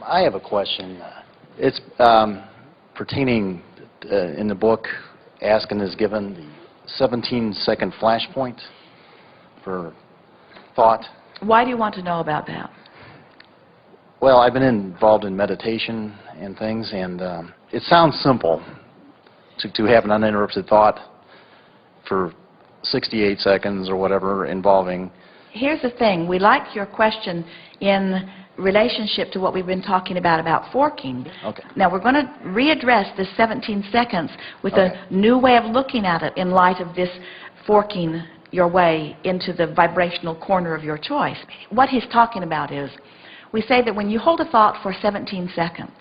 I have a question. It's pertaining in the book, Asking is given the 17-second flashpoint for thought. Why do you want to know about that? Well, I've been involved in meditation and things, and it sounds simple to have an uninterrupted thought for 68 seconds or whatever involving. Here's the thing. We like your question in relationship to what we've been talking about forking. Okay. Now, we're going to readdress this 17 seconds with a new way of looking at it in light of this forking your way into the vibrational corner of your choice. What he's talking about is, we say that when you hold a thought for 17 seconds,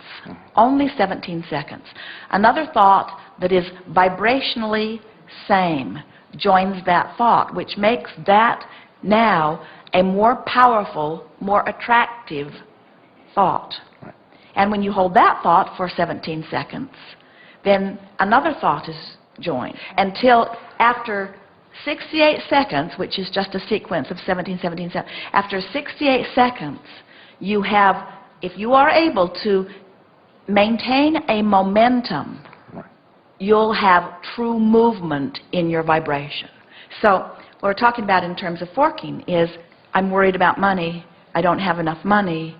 only 17 seconds, another thought that is vibrationally same joins that thought, which makes that now a more powerful, more attractive thought. Right. And when you hold that thought for 17 seconds, then another thought is joined until after 68 seconds, which is just a sequence of 17, 17, 17. After 68 seconds, you have, if you are able to maintain a momentum, you'll have true movement in your vibration. So what we're talking about in terms of forking is, I'm worried about money, I don't have enough money,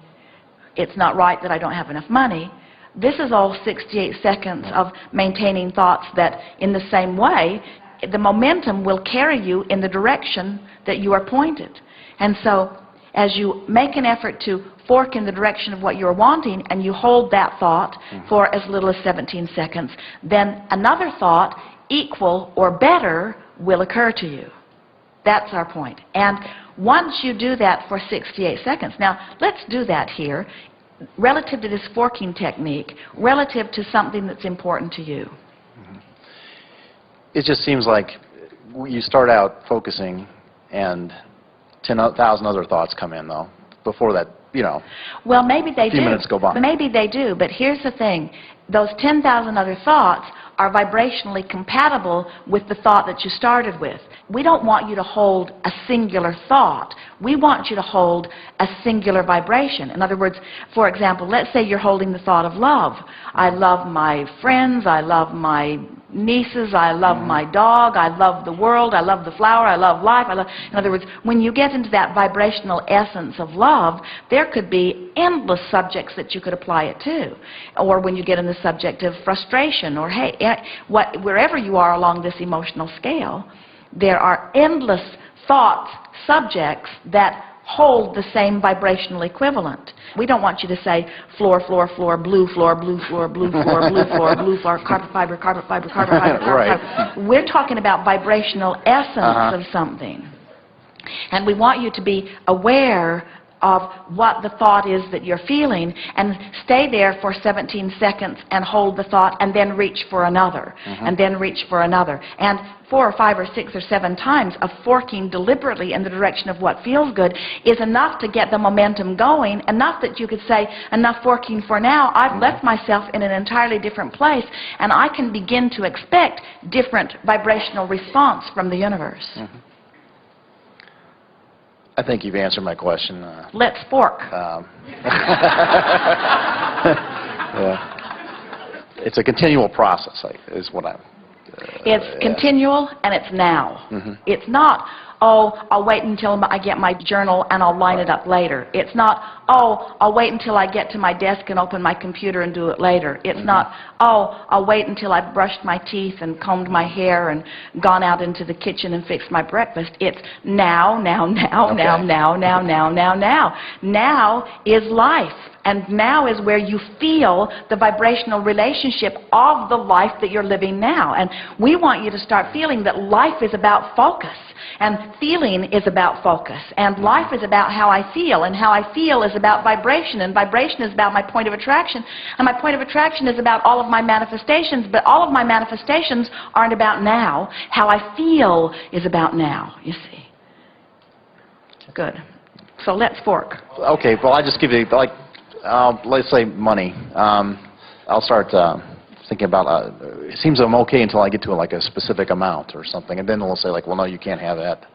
it's not right that I don't have enough money. This is all 68 seconds of maintaining thoughts that, in the same way, the momentum will carry you in the direction that you are pointed. And so, as you make an effort to fork in the direction of what you're wanting, and you hold that thought for as little as 17 seconds, then another thought, equal or better, will occur to you. That's our point. And once you do that for 68 seconds, now let's do that here, relative to this forking technique, relative to something that's important to you. It just seems like you start out focusing and 10,000 other thoughts come in, though, before that, you know. Well, maybe they do. A few minutes go by. Maybe they do, but here's the thing. Those 10,000 other thoughts are vibrationally compatible with the thought that you started with. We don't want you to hold a singular thought. We want you to hold a singular vibration. In other words, for example, let's say you're holding the thought of love. I love my friends, I love my nieces, I love my dog, I love the world, I love the flower, I love life. In other words, when you get into that vibrational essence of love, there could be endless subjects that you could apply it to. Or when you get in the subject of frustration or hate, wherever you are along this emotional scale, there are endless thoughts, subjects that hold the same vibrational equivalent. We don't want you to say floor, floor, floor, blue floor, blue floor, blue floor, blue floor, blue floor, carpet fiber, carpet fiber, carpet fiber, carpet right. fiber. We're talking about vibrational essence of something. And we want you to be aware of what the thought is that you're feeling, and stay there for 17 seconds and hold the thought, and then reach for another, and then reach for another. And 4 or 5 or 6 or 7 times of forking deliberately in the direction of what feels good is enough to get the momentum going, enough that you could say, enough forking for now. I've left myself in an entirely different place, and I can begin to expect different vibrational response from the universe. I think you've answered my question. Let's fork. Yeah. It's a continual process, is what I'm... It's continual, and it's now. It's not, oh, I'll wait until I get my journal and I'll line it up later. It's not, oh, I'll wait until I get to my desk and open my computer and do it later. It's not, oh, I'll wait until I've brushed my teeth and combed my hair and gone out into the kitchen and fixed my breakfast. It's now, now, now, now, now, now, now, now, now. Now is life. And now is where you feel the vibrational relationship of the life that you're living now. And we want you to start feeling that life is about focus. And feeling is about focus. And life is about how I feel. And how I feel is about vibration. And vibration is about my point of attraction. And my point of attraction is about all of my manifestations. But all of my manifestations aren't about now. How I feel is about now, you see. Good. So let's fork. Okay, well, I just give you, like, let's say money. I'll start thinking about, it seems I'm okay until I get to like a specific amount or something, and then they'll say like, well, no, you can't have that.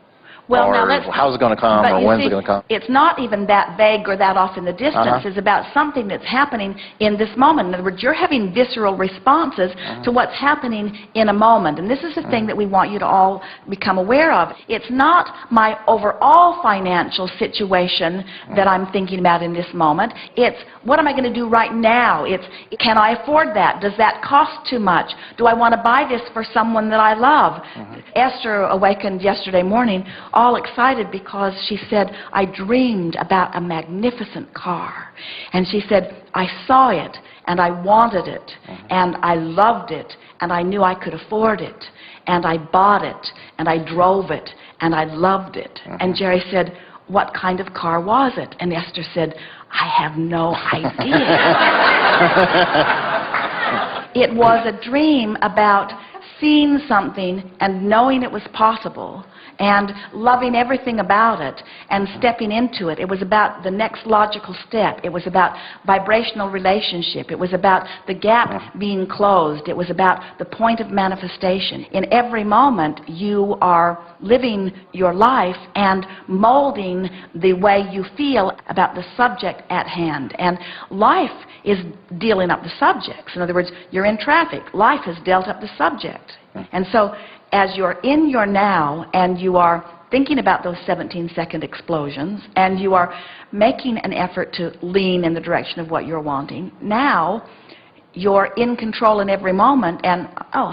Well, or now let's, how's it going to come, but or you when's see, it going to come? it's not even that vague or that off in the distance. It's about something that's happening in this moment. In other words, you're having visceral responses to what's happening in a moment. And this is the thing that we want you to all become aware of. It's not my overall financial situation that I'm thinking about in this moment. It's what am I going to do right now? It's can I afford that? Does that cost too much? Do I want to buy this for someone that I love? Esther awakened yesterday morning all excited because she said, I dreamed about a magnificent car. And she said, I saw it and I wanted it and I loved it and I knew I could afford it and I bought it and I drove it and I loved it. And Jerry said, what kind of car was it? And Esther said, I have no idea. It was a dream about seeing something and knowing it was possible and loving everything about it and stepping into it. It was about the next logical step. It was about vibrational relationship. It was about the gap being closed. It was about the point of manifestation. In every moment, you are living your life and molding the way you feel about the subject at hand. And life is dealing up the subjects. In other words, you're in traffic. Life has dealt up the subject. And so as you're in your now and you are thinking about those 17-second explosions and you are making an effort to lean in the direction of what you're wanting, now you're in control in every moment, and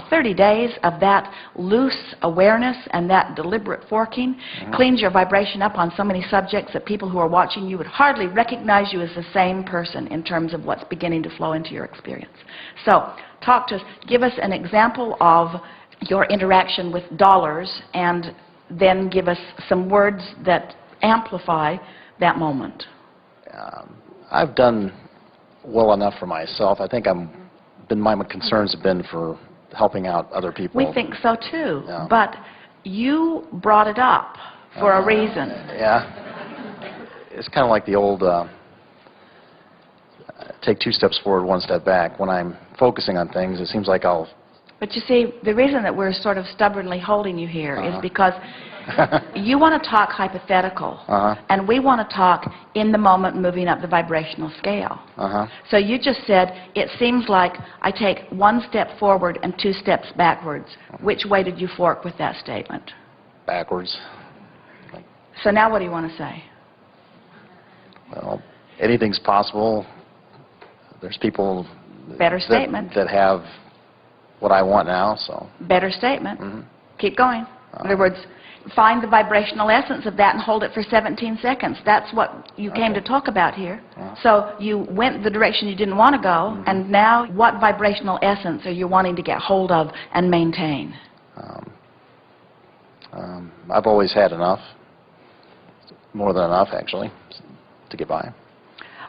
30 days of that loose awareness and that deliberate forking cleans your vibration up on so many subjects that people who are watching you would hardly recognize you as the same person in terms of what's beginning to flow into your experience. So talk to us, give us an example of your interaction with dollars, and then give us some words that amplify that moment. I've done well enough for myself. I think my concerns have been for helping out other people. We think so too, Yeah. but you brought it up for a reason. Yeah. It's kind of like the old take 2 steps forward, 1 step back. When I'm focusing on things, it seems like I'll... But you see, the reason that we're sort of stubbornly holding you here is because you want to talk hypothetical, and we want to talk in the moment, moving up the vibrational scale. So you just said, it seems like I take 1 step forward and 2 steps backwards. Which way did you fork with that statement? Backwards. So now what do you want to say? Well, anything's possible. There's people Better statement. that have what I want now, so... Better statement. Keep going. In other words, find the vibrational essence of that and hold it for 17 seconds. That's what you came to talk about here. So you went the direction you didn't want to go, and now what vibrational essence are you wanting to get hold of and maintain? I've always had enough, more than enough actually, to get by.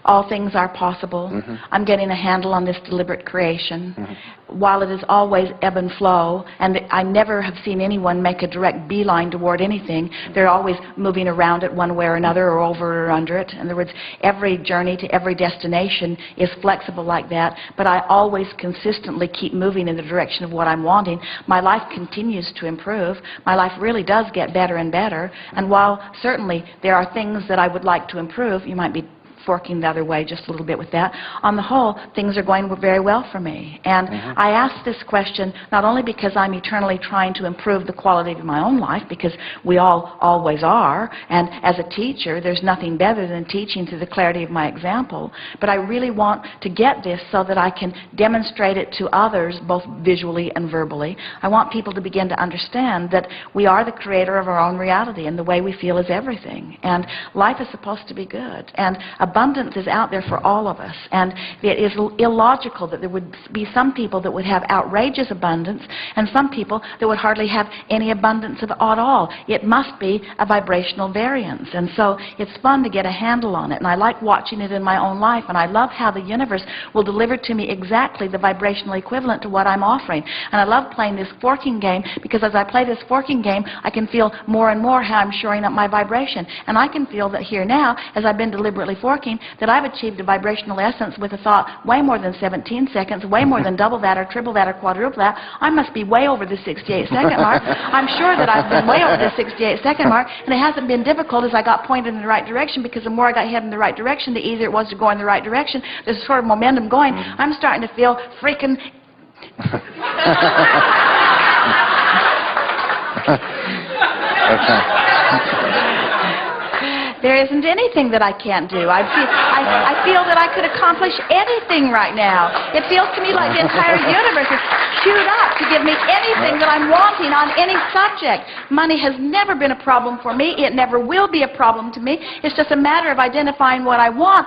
All things are possible. I'm getting a handle on this deliberate creation. While it is always ebb and flow, and I never have seen anyone make a direct beeline toward anything, they're always moving around it one way or another, or over or under it. In other words, every journey to every destination is flexible like that, but I always consistently keep moving in the direction of what I'm wanting. My life continues to improve. My life really does get better and better, and while certainly there are things that I would like to improve, you might be forking the other way just a little bit with that. On the whole, things are going very well for me. And I ask this question not only because I'm eternally trying to improve the quality of my own life, because we all always are, and as a teacher, there's nothing better than teaching through the clarity of my example, but I really want to get this so that I can demonstrate it to others, both visually and verbally. I want people to begin to understand that we are the creator of our own reality, and the way we feel is everything. And life is supposed to be good. And abundance is out there for all of us, and it is illogical that there would be some people that would have outrageous abundance and some people that would hardly have any abundance at all. It must be a vibrational variance, and so it's fun to get a handle on it, and I like watching it in my own life, and I love how the universe will deliver to me exactly the vibrational equivalent to what I'm offering. And I love playing this forking game, because as I play this forking game, I can feel more and more how I'm shoring up my vibration, and I can feel that here now, as I've been deliberately forking, talking that I've achieved a vibrational essence with a thought way more than 17 seconds, way more than double that or triple that or quadruple that. I must be way over the 68-second mark. I'm sure that I've been way over the 68-second mark, and it hasn't been difficult as I got pointed in the right direction, because the more I got headed in the right direction, the easier it was to go in the right direction. There's sort of momentum going. I'm starting to feel freaking... Okay. There isn't anything that I can't do. I feel that I could accomplish anything right now. It feels to me like the entire universe is queued up to give me anything that I'm wanting on any subject. Money has never been a problem for me. It never will be a problem to me. It's just a matter of identifying what I want.